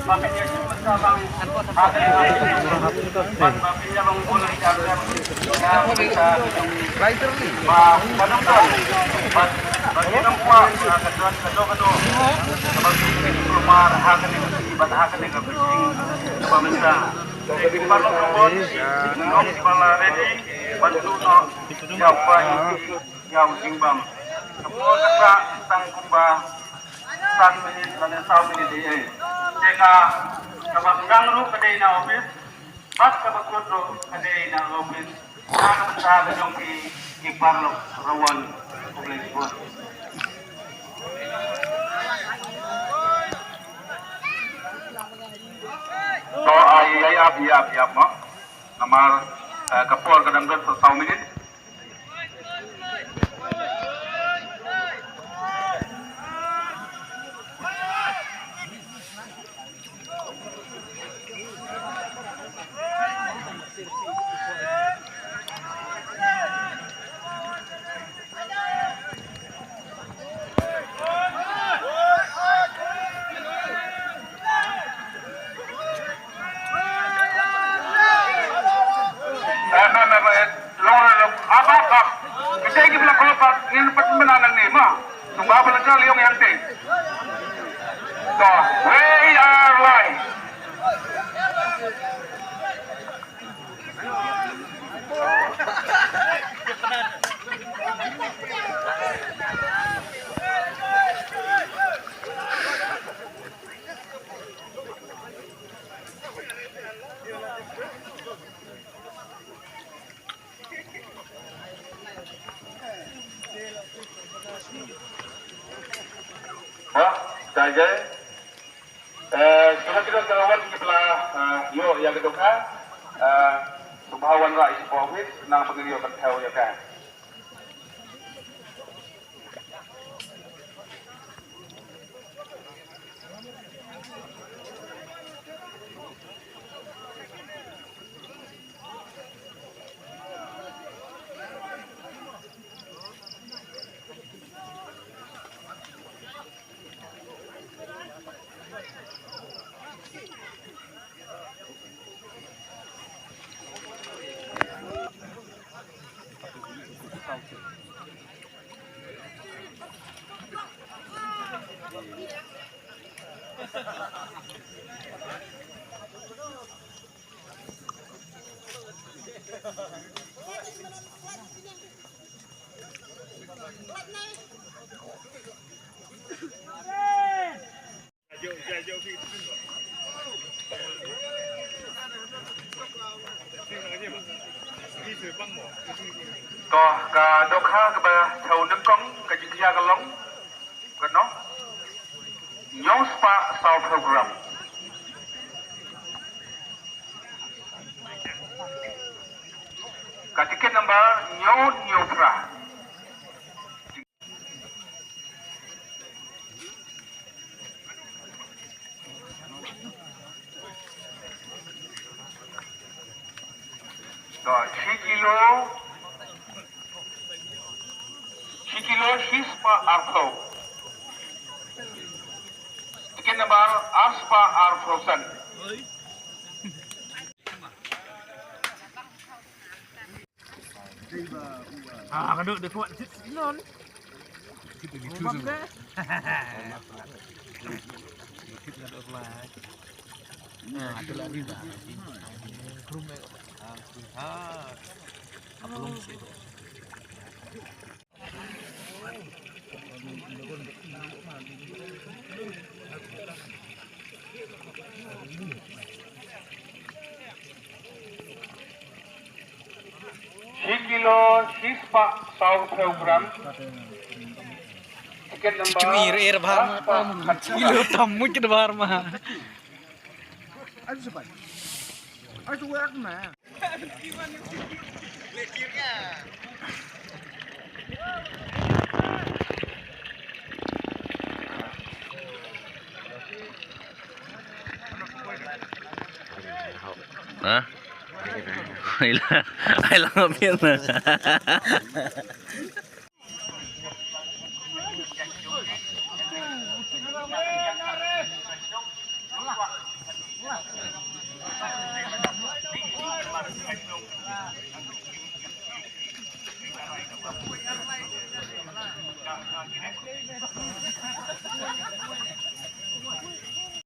Iya, mo. Namar kapor kadang-kadang 1 minit. We are live. Saja. Kita kawan kita yo yang kedua Subhawan Rais Covid nang pengirian tahu ya kan. Ko ka dokha ka ba thau nang kong ka jia ka long ka no nyong spa sau program ka tiket number nyo pra to 6 kilo hispa artho tiket number aspa arfrosan kaduk dia kuat non. Kita gitu semua. Kita ada flag. Nah, ada lagi dah. Rumah. Belum sih. kilo hispa sau program tiket number Cumir bahar mah. Kilo tamu ke bahar mah. Aduh cepat. Aduh weak mah. Hah? Ai lang ngapin na.